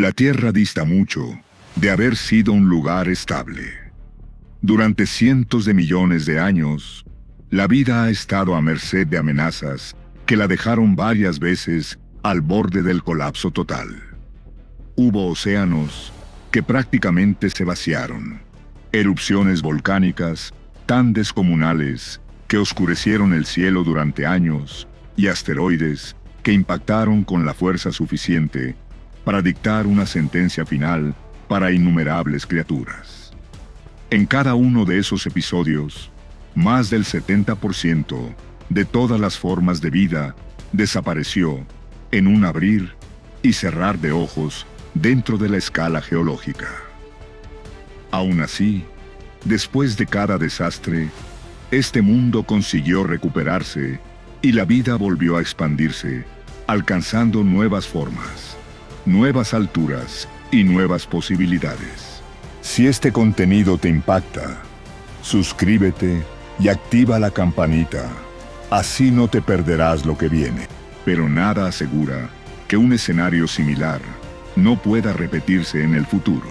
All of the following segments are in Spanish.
La Tierra dista mucho de haber sido un lugar estable. Durante cientos de millones de años, la vida ha estado a merced de amenazas que la dejaron varias veces al borde del colapso total. Hubo océanos que prácticamente se vaciaron, erupciones volcánicas tan descomunales que oscurecieron el cielo durante años y asteroides que impactaron con la fuerza suficiente para dictar una sentencia final para innumerables criaturas. En cada uno de esos episodios, más del 70% de todas las formas de vida desapareció en un abrir y cerrar de ojos dentro de la escala geológica. Aún así, después de cada desastre, este mundo consiguió recuperarse y la vida volvió a expandirse, alcanzando nuevas formas, nuevas alturas y nuevas posibilidades. Si este contenido te impacta, suscríbete y activa la campanita. Así no te perderás lo que viene. Pero nada asegura que un escenario similar no pueda repetirse en el futuro.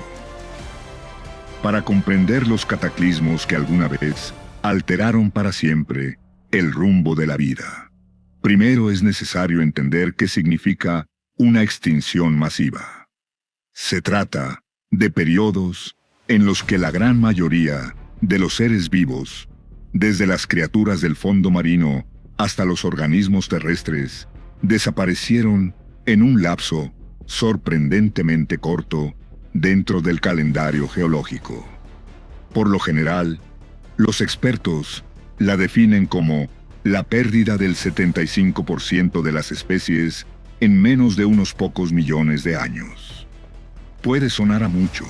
Para comprender los cataclismos que alguna vez alteraron para siempre el rumbo de la vida, primero es necesario entender qué significa una extinción masiva. Se trata de periodos en los que la gran mayoría de los seres vivos, desde las criaturas del fondo marino hasta los organismos terrestres, desaparecieron en un lapso sorprendentemente corto dentro del calendario geológico. Por lo general, los expertos la definen como la pérdida del 75% de las especies en menos de unos pocos millones de años. Puede sonar a mucho,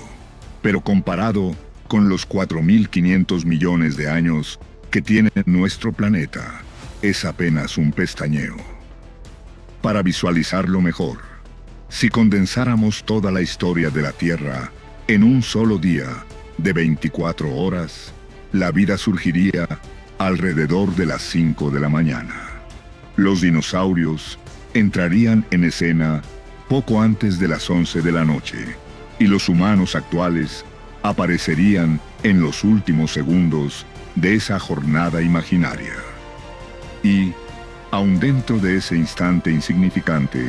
pero comparado con los 4.500 millones de años que tiene nuestro planeta, es apenas un pestañeo. Para visualizarlo mejor, si condensáramos toda la historia de la Tierra en un solo día de 24 horas, la vida surgiría alrededor de las 5 de la mañana. Los dinosaurios entrarían en escena poco antes de las 11 de la noche, y los humanos actuales aparecerían en los últimos segundos de esa jornada imaginaria. Y, aun dentro de ese instante insignificante,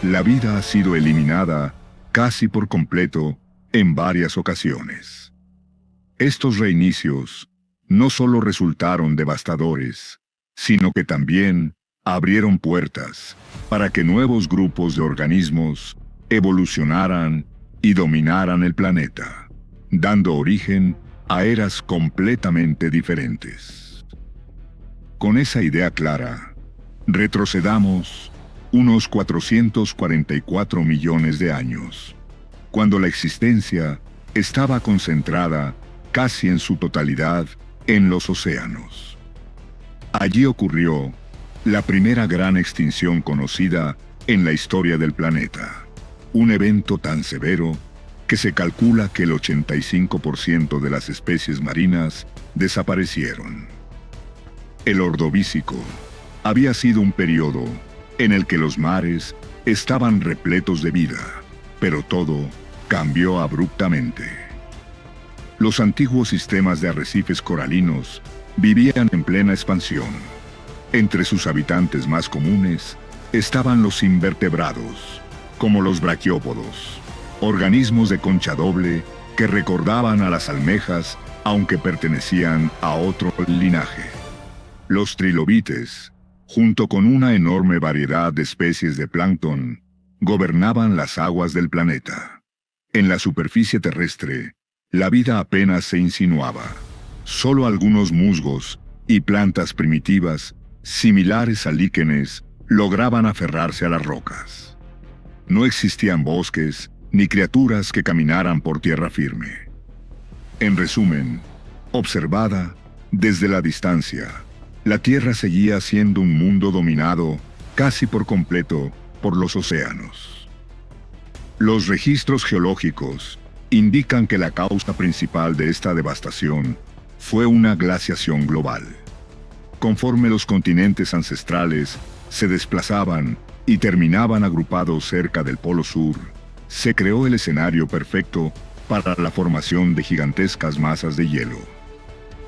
la vida ha sido eliminada casi por completo en varias ocasiones. Estos reinicios no solo resultaron devastadores, sino que también abrieron puertas para que nuevos grupos de organismos evolucionaran y dominaran el planeta, dando origen a eras completamente diferentes. Con esa idea clara, retrocedamos unos 444 millones de años, cuando la existencia estaba concentrada casi en su totalidad en los océanos. Allí ocurrió la primera gran extinción conocida en la historia del planeta, un evento tan severo que se calcula que el 85% de las especies marinas desaparecieron. El Ordovícico había sido un periodo en el que los mares estaban repletos de vida, pero todo cambió abruptamente. Los antiguos sistemas de arrecifes coralinos vivían en plena expansión. Entre sus habitantes más comunes estaban los invertebrados, como los braquiópodos, organismos de concha doble que recordaban a las almejas aunque pertenecían a otro linaje. Los trilobites, junto con una enorme variedad de especies de plancton, gobernaban las aguas del planeta. En la superficie terrestre, la vida apenas se insinuaba. Solo algunos musgos y plantas primitivas, similares a líquenes, lograban aferrarse a las rocas. No existían bosques ni criaturas que caminaran por tierra firme. En resumen, observada desde la distancia, la Tierra seguía siendo un mundo dominado casi por completo por los océanos. Los registros geológicos indican que la causa principal de esta devastación fue una glaciación global. Conforme los continentes ancestrales se desplazaban y terminaban agrupados cerca del Polo Sur, se creó el escenario perfecto para la formación de gigantescas masas de hielo.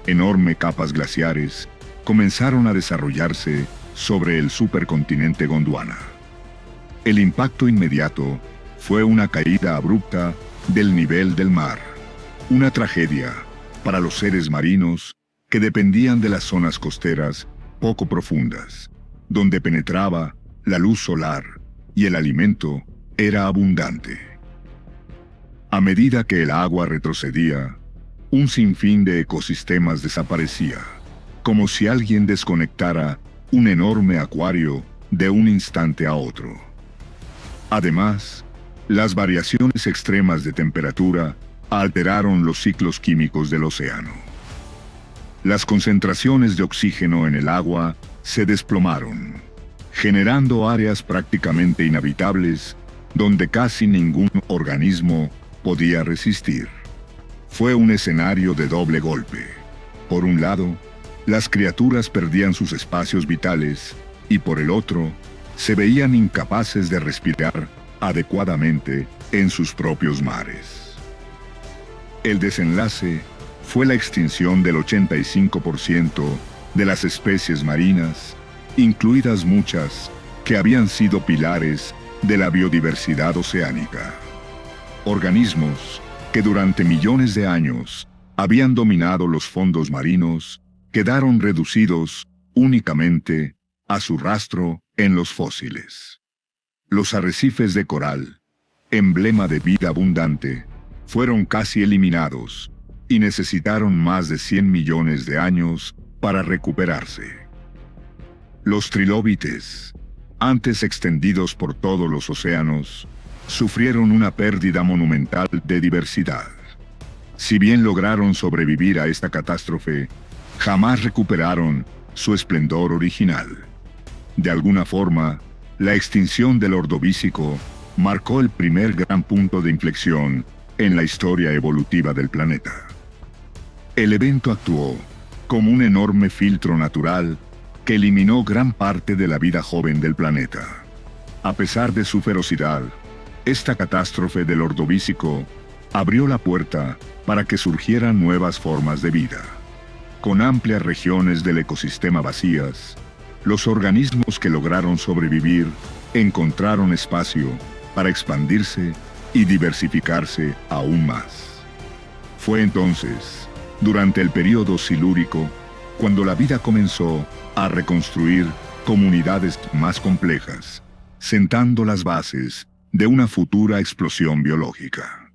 Enormes capas glaciares comenzaron a desarrollarse sobre el supercontinente Gondwana. El impacto inmediato fue una caída abrupta del nivel del mar, una tragedia para los seres marinos que dependían de las zonas costeras poco profundas, donde penetraba la luz solar y el alimento era abundante. A medida que el agua retrocedía, un sinfín de ecosistemas desaparecía, como si alguien desconectara un enorme acuario de un instante a otro. Además, las variaciones extremas de temperatura alteraron los ciclos químicos del océano. Las concentraciones de oxígeno en el agua se desplomaron, generando áreas prácticamente inhabitables donde casi ningún organismo podía resistir. Fue un escenario de doble golpe. Por un lado, las criaturas perdían sus espacios vitales y por el otro, se veían incapaces de respirar adecuadamente en sus propios mares. El desenlace fue la extinción del 85% de las especies marinas, incluidas muchas que habían sido pilares de la biodiversidad oceánica. Organismos que durante millones de años habían dominado los fondos marinos quedaron reducidos únicamente a su rastro en los fósiles. Los arrecifes de coral, emblema de vida abundante, fueron casi eliminados y necesitaron más de 100 millones de años para recuperarse. Los trilóbites, antes extendidos por todos los océanos, sufrieron una pérdida monumental de diversidad. Si bien lograron sobrevivir a esta catástrofe, jamás recuperaron su esplendor original. De alguna forma, la extinción del Ordovícico marcó el primer gran punto de inflexión en la historia evolutiva del planeta. El evento actuó como un enorme filtro natural que eliminó gran parte de la vida joven del planeta. A pesar de su ferocidad, esta catástrofe del Ordovícico abrió la puerta para que surgieran nuevas formas de vida. Con amplias regiones del ecosistema vacías, los organismos que lograron sobrevivir encontraron espacio para expandirse y diversificarse aún más. Fue entonces, durante el período silúrico, cuando la vida comenzó a reconstruir comunidades más complejas, sentando las bases de una futura explosión biológica.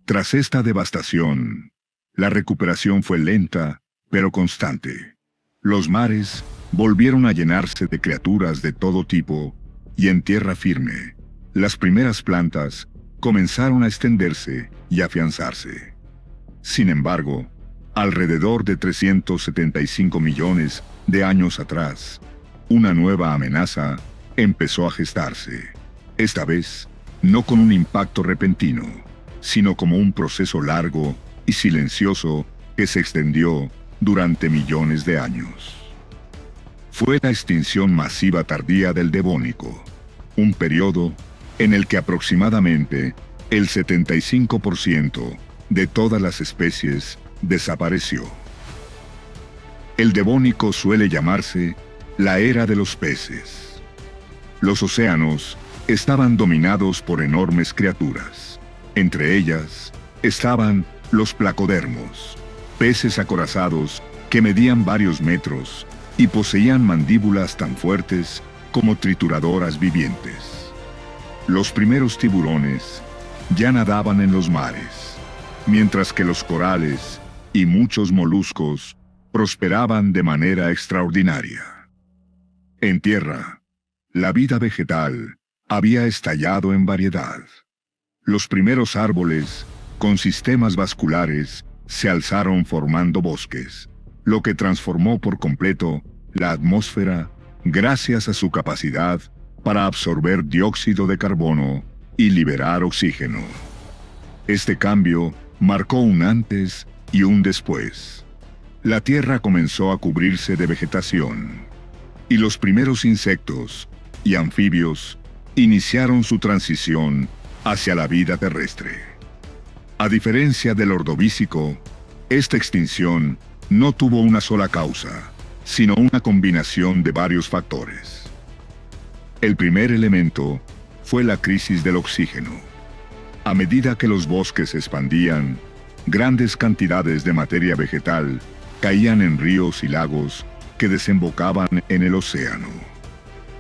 Tras esta devastación, la recuperación fue lenta, pero constante. Los mares volvieron a llenarse de criaturas de todo tipo, y en tierra firme, las primeras plantas comenzaron a extenderse y afianzarse. Sin embargo, alrededor de 375 millones de años atrás, una nueva amenaza empezó a gestarse. Esta vez, no con un impacto repentino, sino como un proceso largo y silencioso que se extendió durante millones de años. Fue la extinción masiva tardía del Devónico, un periodo en el que aproximadamente el 75% de todas las especies desapareció. El Devónico suele llamarse la era de los peces. Los océanos estaban dominados por enormes criaturas. Entre ellas estaban los placodermos, peces acorazados que medían varios metros y poseían mandíbulas tan fuertes como trituradoras vivientes. Los primeros tiburones ya nadaban en los mares, mientras que los corales y muchos moluscos prosperaban de manera extraordinaria. En tierra, la vida vegetal había estallado en variedad. Los primeros árboles, con sistemas vasculares, se alzaron formando bosques, lo que transformó por completo la atmósfera gracias a su capacidad para absorber dióxido de carbono y liberar oxígeno. Este cambio marcó un antes y un después. La tierra comenzó a cubrirse de vegetación, y los primeros insectos y anfibios iniciaron su transición hacia la vida terrestre. A diferencia del Ordovícico, esta extinción no tuvo una sola causa, sino una combinación de varios factores. El primer elemento fue la crisis del oxígeno. A medida que los bosques se expandían, grandes cantidades de materia vegetal caían en ríos y lagos que desembocaban en el océano.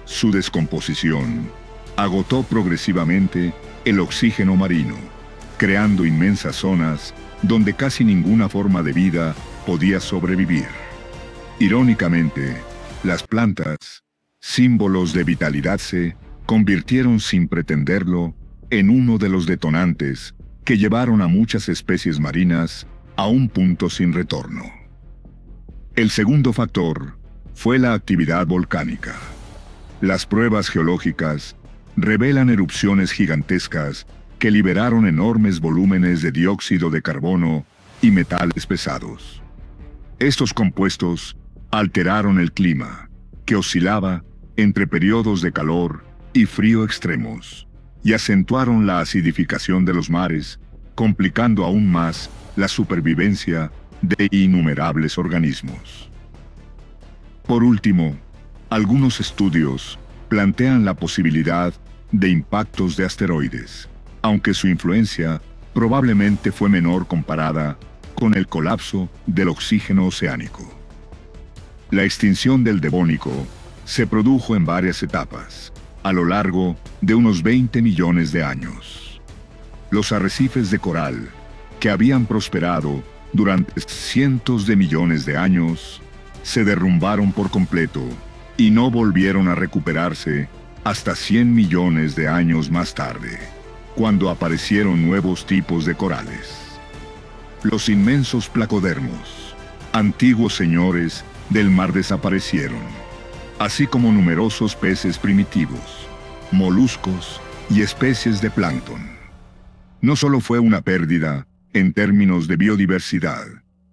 Su descomposición agotó progresivamente el oxígeno marino, creando inmensas zonas donde casi ninguna forma de vida podía sobrevivir. Irónicamente, las plantas, símbolos de vitalidad, se convirtieron sin pretenderlo en uno de los detonantes que llevaron a muchas especies marinas a un punto sin retorno. El segundo factor fue la actividad volcánica. Las pruebas geológicas revelan erupciones gigantescas que liberaron enormes volúmenes de dióxido de carbono y metales pesados. Estos compuestos alteraron el clima, que oscilaba entre periodos de calor y frío extremos, y acentuaron la acidificación de los mares, complicando aún más la supervivencia de innumerables organismos. Por último, algunos estudios plantean la posibilidad de impactos de asteroides, aunque su influencia probablemente fue menor comparada con el colapso del oxígeno oceánico. La extinción del Devónico se produjo en varias etapas, a lo largo de unos 20 millones de años. Los arrecifes de coral, que habían prosperado durante cientos de millones de años, se derrumbaron por completo y no volvieron a recuperarse hasta 100 millones de años más tarde, cuando aparecieron nuevos tipos de corales. Los inmensos placodermos, antiguos señores del mar, desaparecieron, así como numerosos peces primitivos, moluscos y especies de plancton. No solo fue una pérdida en términos de biodiversidad,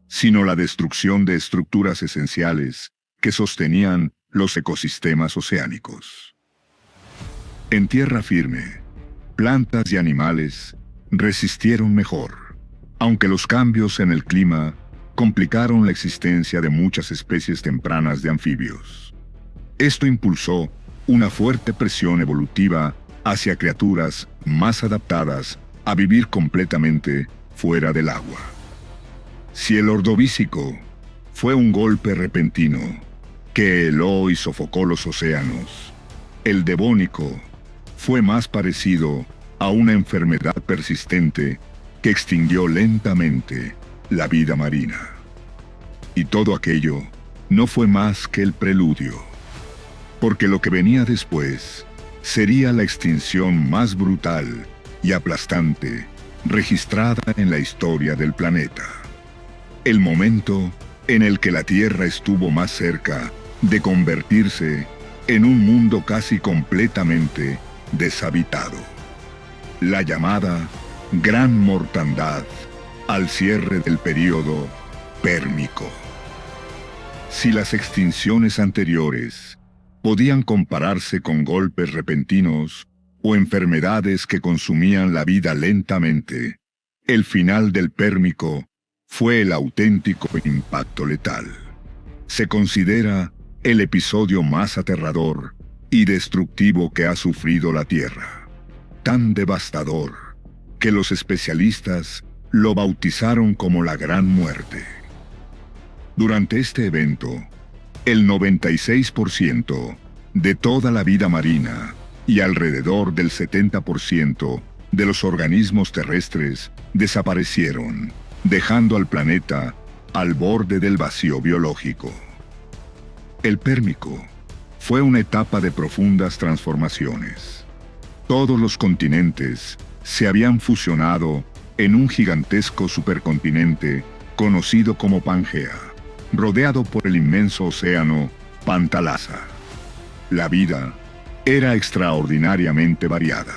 sino la destrucción de estructuras esenciales que sostenían los ecosistemas oceánicos. En tierra firme, plantas y animales resistieron mejor, aunque los cambios en el clima complicaron la existencia de muchas especies tempranas de anfibios. Esto impulsó una fuerte presión evolutiva hacia criaturas más adaptadas a vivir completamente fuera del agua. Si el Ordovícico fue un golpe repentino que heló y sofocó los océanos, el Devónico fue más parecido a una enfermedad persistente que extinguió lentamente la vida marina. Y todo aquello no fue más que el preludio, porque lo que venía después sería la extinción más brutal y aplastante registrada en la historia del planeta. El momento en el que la Tierra estuvo más cerca de convertirse en un mundo casi completamente deshabitado. La llamada Gran Mortandad al cierre del período Pérmico. Si las extinciones anteriores podían compararse con golpes repentinos o enfermedades que consumían la vida lentamente, el final del Pérmico fue el auténtico impacto letal. Se considera el episodio más aterrador y destructivo que ha sufrido la Tierra, tan devastador que los especialistas lo bautizaron como la Gran Muerte. Durante este evento, el 96% de toda la vida marina y alrededor del 70% de los organismos terrestres desaparecieron, dejando al planeta al borde del vacío biológico. El Pérmico fue una etapa de profundas transformaciones. Todos los continentes se habían fusionado en un gigantesco supercontinente conocido como Pangea, rodeado por el inmenso océano Pantalasa. La vida era extraordinariamente variada.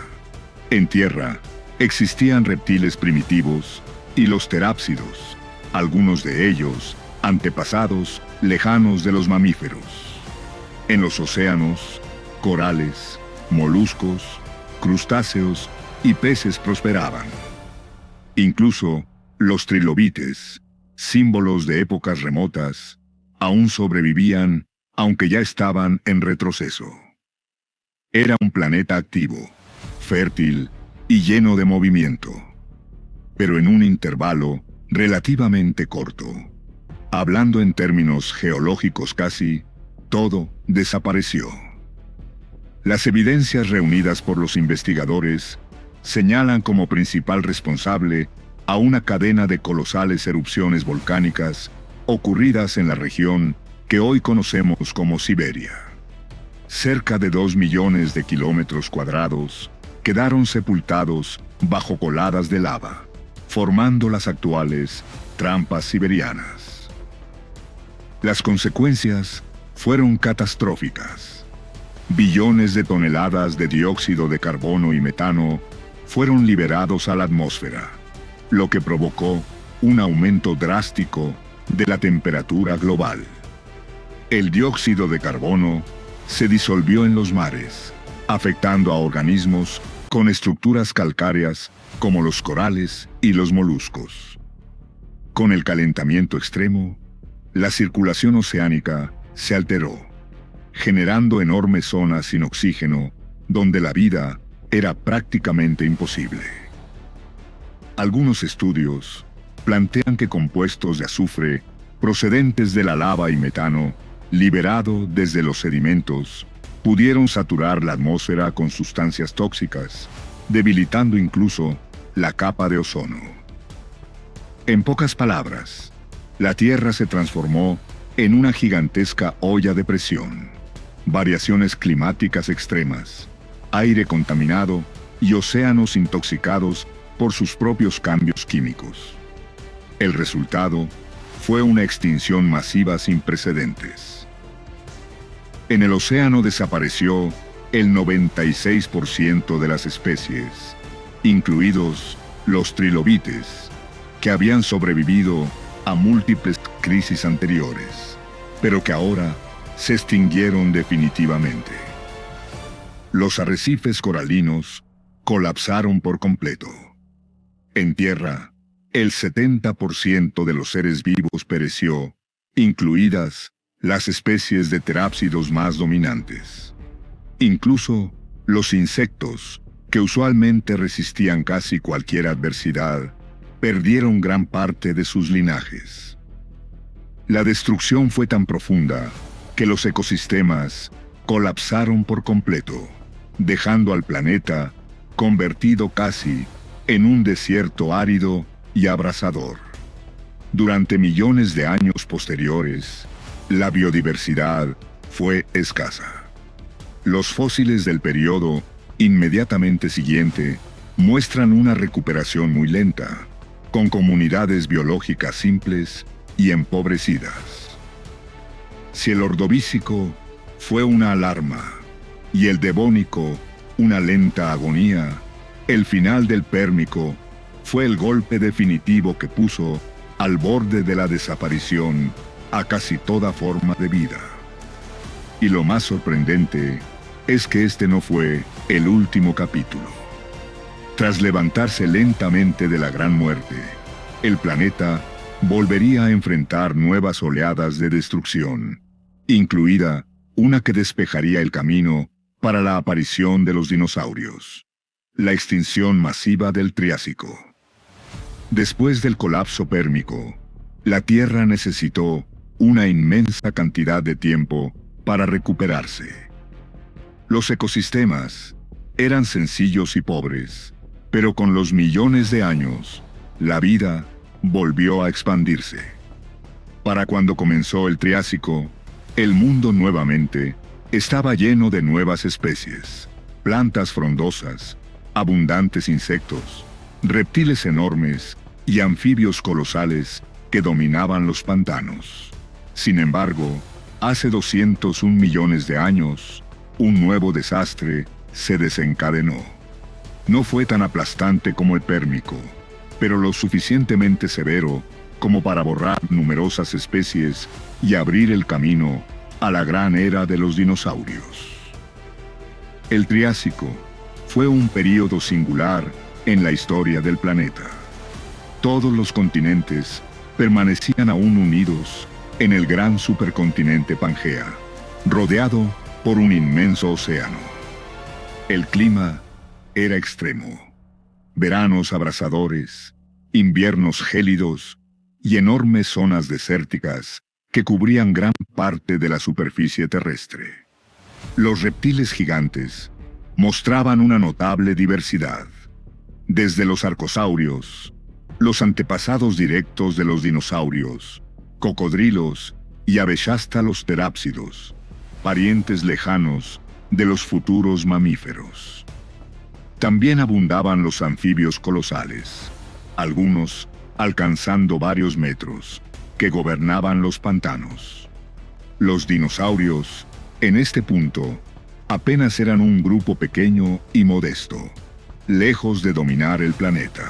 En tierra existían reptiles primitivos y los terápsidos, algunos de ellos antepasados lejanos de los mamíferos. En los océanos, corales, moluscos, crustáceos y peces prosperaban. Incluso los trilobites, símbolos de épocas remotas, aún sobrevivían, aunque ya estaban en retroceso. Era un planeta activo, fértil y lleno de movimiento. Pero en un intervalo relativamente corto. Hablando en términos geológicos casi, todo desapareció. Las evidencias reunidas por los investigadores señalan como principal responsable a una cadena de colosales erupciones volcánicas ocurridas en la región que hoy conocemos como Siberia. Cerca de 2 millones de kilómetros cuadrados quedaron sepultados bajo coladas de lava, formando las actuales trampas siberianas. Las consecuencias fueron catastróficas. Billones de toneladas de dióxido de carbono y metano fueron liberados a la atmósfera, lo que provocó un aumento drástico de la temperatura global. El dióxido de carbono se disolvió en los mares, afectando a organismos con estructuras calcáreas como los corales y los moluscos. Con el calentamiento extremo, la circulación oceánica se alteró, generando enormes zonas sin oxígeno donde la vida era prácticamente imposible. Algunos estudios plantean que compuestos de azufre procedentes de la lava y metano liberado desde los sedimentos pudieron saturar la atmósfera con sustancias tóxicas, debilitando incluso la capa de ozono. En pocas palabras, la Tierra se transformó en una gigantesca olla de presión. Variaciones climáticas extremas, aire contaminado y océanos intoxicados por sus propios cambios químicos. El resultado fue una extinción masiva sin precedentes. En el océano desapareció el 96% de las especies, incluidos los trilobites, que habían sobrevivido a múltiples crisis anteriores, pero que ahora se extinguieron definitivamente. Los arrecifes coralinos colapsaron por completo. En tierra, el 70% de los seres vivos pereció, incluidas las especies de terápsidos más dominantes. Incluso los insectos, que usualmente resistían casi cualquier adversidad, perdieron gran parte de sus linajes. La destrucción fue tan profunda que los ecosistemas colapsaron por completo, dejando al planeta convertido casi en un desierto árido y abrasador. Durante millones de años posteriores, la biodiversidad fue escasa. Los fósiles del periodo inmediatamente siguiente muestran una recuperación muy lenta, con comunidades biológicas simples y empobrecidas. Si el ordovícico fue una alarma y el devónico una lenta agonía, el final del pérmico fue el golpe definitivo que puso al borde de la desaparición a casi toda forma de vida. Y lo más sorprendente es que este no fue el último capítulo. Tras levantarse lentamente de la gran muerte, el planeta volvería a enfrentar nuevas oleadas de destrucción, incluida una que despejaría el camino para la aparición de los dinosaurios, la extinción masiva del Triásico. Después del colapso pérmico, la Tierra necesitó una inmensa cantidad de tiempo para recuperarse. Los ecosistemas eran sencillos y pobres, pero con los millones de años, la vida volvió a expandirse. Para cuando comenzó el Triásico, el mundo nuevamente estaba lleno de nuevas especies, plantas frondosas, abundantes insectos, reptiles enormes y anfibios colosales que dominaban los pantanos. Sin embargo, hace 201 millones de años, un nuevo desastre se desencadenó. No fue tan aplastante como el pérmico, pero lo suficientemente severo como para borrar numerosas especies y abrir el camino a la gran era de los dinosaurios. El Triásico fue un período singular en la historia del planeta. Todos los continentes permanecían aún unidos en el gran supercontinente Pangea, rodeado por un inmenso océano. El clima era extremo. Veranos abrasadores, inviernos gélidos y enormes zonas desérticas que cubrían gran parte de la superficie terrestre. Los reptiles gigantes mostraban una notable diversidad. Desde los arcosaurios, los antepasados directos de los dinosaurios, cocodrilos y los terápsidos, parientes lejanos de los futuros mamíferos. También abundaban los anfibios colosales, algunos alcanzando varios metros, que gobernaban los pantanos. Los dinosaurios, en este punto, apenas eran un grupo pequeño y modesto, lejos de dominar el planeta.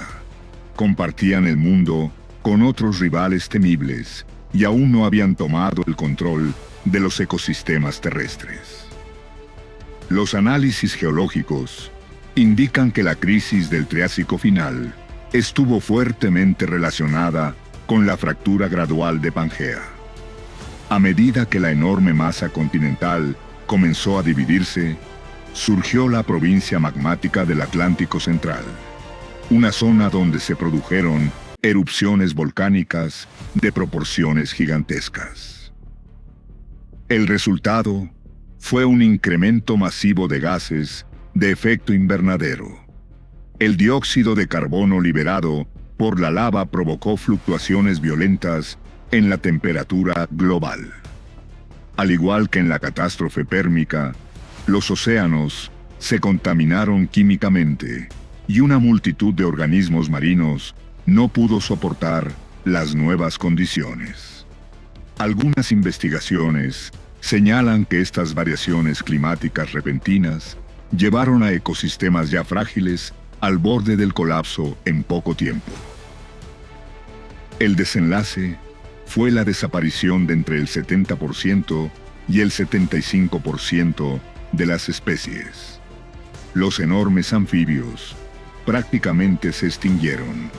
Compartían el mundo con otros rivales temibles y aún no habían tomado el control de los ecosistemas terrestres. Los análisis geológicos indican que la crisis del Triásico final estuvo fuertemente relacionada con la fractura gradual de Pangea. A medida que la enorme masa continental comenzó a dividirse, surgió la provincia magmática del Atlántico Central, una zona donde se produjeron erupciones volcánicas de proporciones gigantescas. El resultado fue un incremento masivo de gases de efecto invernadero. El dióxido de carbono liberado por la lava provocó fluctuaciones violentas en la temperatura global. Al igual que en la catástrofe pérmica, los océanos se contaminaron químicamente y una multitud de organismos marinos no pudo soportar las nuevas condiciones. Algunas investigaciones señalan que estas variaciones climáticas repentinas llevaron a ecosistemas ya frágiles al borde del colapso en poco tiempo. El desenlace fue la desaparición de entre el 70% y el 75% de las especies. Los enormes anfibios prácticamente se extinguieron,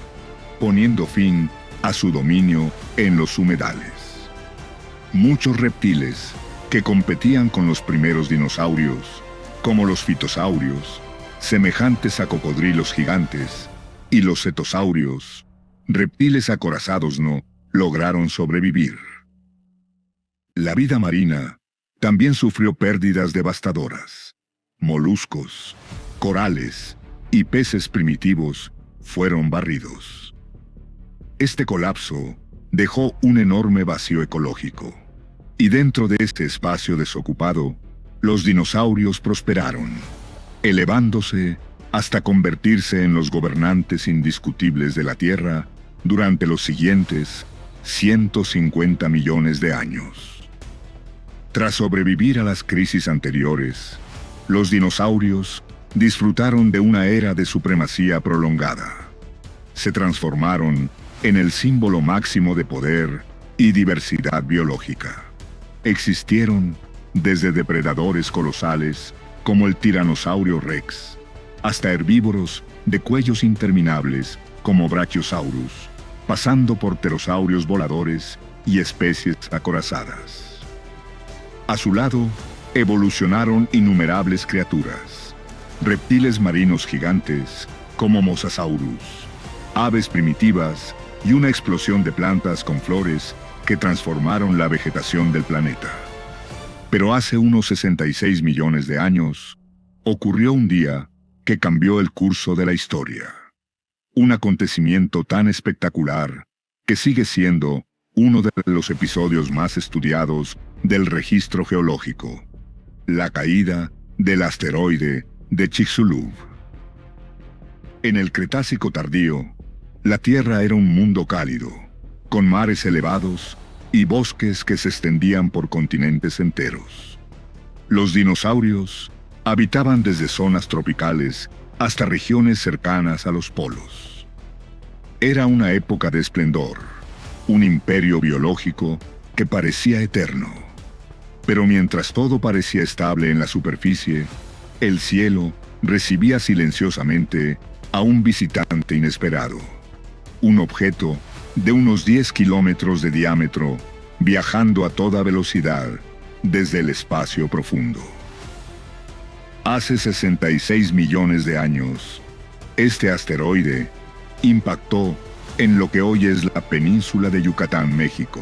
poniendo fin a su dominio en los humedales. Muchos reptiles que competían con los primeros dinosaurios, como los fitosaurios, semejantes a cocodrilos gigantes, y los cetosaurios, reptiles acorazados, no lograron sobrevivir. La vida marina también sufrió pérdidas devastadoras. Moluscos, corales y peces primitivos fueron barridos. Este colapso dejó un enorme vacío ecológico, y dentro de este espacio desocupado, los dinosaurios prosperaron, elevándose hasta convertirse en los gobernantes indiscutibles de la Tierra durante los siguientes 150 millones de años. Tras sobrevivir a las crisis anteriores, los dinosaurios disfrutaron de una era de supremacía prolongada. Se transformaron en el símbolo máximo de poder y diversidad biológica. Existieron desde depredadores colosales como el tiranosaurio rex, hasta herbívoros de cuellos interminables como Brachiosaurus, pasando por pterosaurios voladores y especies acorazadas. A su lado, evolucionaron innumerables criaturas, reptiles marinos gigantes como Mosasaurus, aves primitivas y una explosión de plantas con flores que transformaron la vegetación del planeta. Pero hace unos 66 millones de años, ocurrió un día que cambió el curso de la historia. Un acontecimiento tan espectacular que sigue siendo uno de los episodios más estudiados del registro geológico: la caída del asteroide de Chicxulub. En el Cretácico tardío, la Tierra era un mundo cálido, con mares elevados y bosques que se extendían por continentes enteros. Los dinosaurios habitaban desde zonas tropicales hasta regiones cercanas a los polos. Era una época de esplendor, un imperio biológico que parecía eterno. Pero mientras todo parecía estable en la superficie, el cielo recibía silenciosamente a un visitante inesperado. Un objeto de unos 10 kilómetros de diámetro, viajando a toda velocidad desde el espacio profundo. Hace 66 millones de años, este asteroide impactó en lo que hoy es la península de Yucatán, México.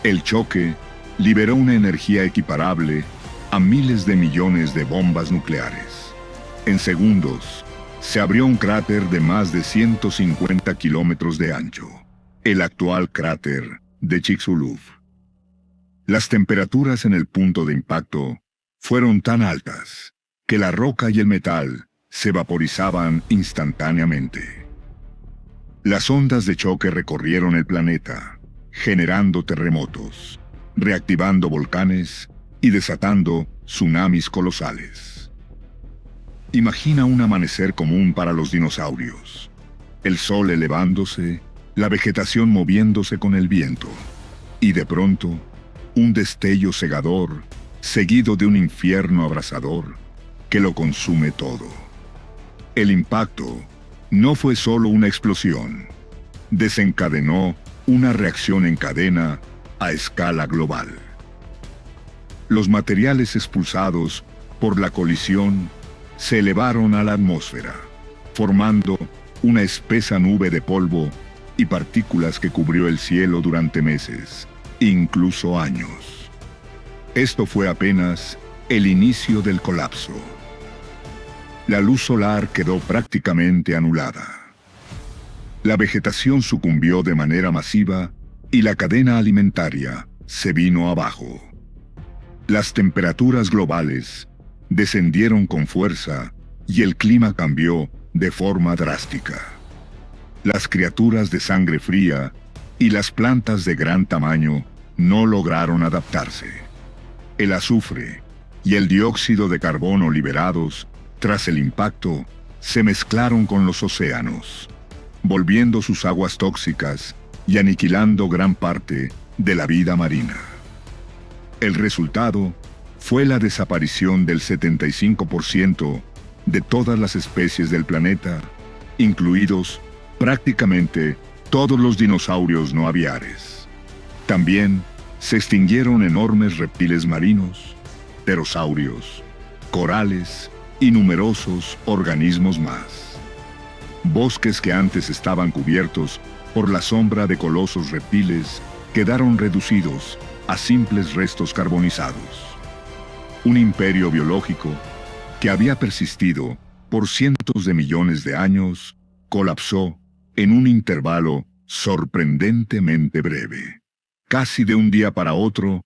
El choque liberó una energía equiparable a miles de millones de bombas nucleares. En segundos, se abrió un cráter de más de 150 kilómetros de ancho, el actual cráter de Chicxulub. Las temperaturas en el punto de impacto fueron tan altas que la roca y el metal se vaporizaban instantáneamente. Las ondas de choque recorrieron el planeta, generando terremotos, reactivando volcanes y desatando tsunamis colosales. Imagina un amanecer común para los dinosaurios. El sol elevándose, la vegetación moviéndose con el viento, y de pronto, un destello cegador, seguido de un infierno abrasador, que lo consume todo. El impacto no fue solo una explosión, desencadenó una reacción en cadena a escala global. Los materiales expulsados por la colisión se elevaron a la atmósfera, formando una espesa nube de polvo y partículas que cubrió el cielo durante meses, incluso años. Esto fue apenas el inicio del colapso. La luz solar quedó prácticamente anulada. La vegetación sucumbió de manera masiva y la cadena alimentaria se vino abajo. Las temperaturas globales descendieron con fuerza y el clima cambió de forma drástica. Las criaturas de sangre fría y las plantas de gran tamaño no lograron adaptarse. El azufre y el dióxido de carbono liberados tras el impacto se mezclaron con los océanos, volviendo sus aguas tóxicas y aniquilando gran parte de la vida marina. El resultado fue la desaparición del 75% de todas las especies del planeta, incluidos prácticamente todos los dinosaurios no aviares. También se extinguieron enormes reptiles marinos, pterosaurios, corales y numerosos organismos más. Bosques que antes estaban cubiertos por la sombra de colosos reptiles quedaron reducidos a simples restos carbonizados. Un imperio biológico que había persistido por cientos de millones de años colapsó en un intervalo sorprendentemente breve. Casi de un día para otro,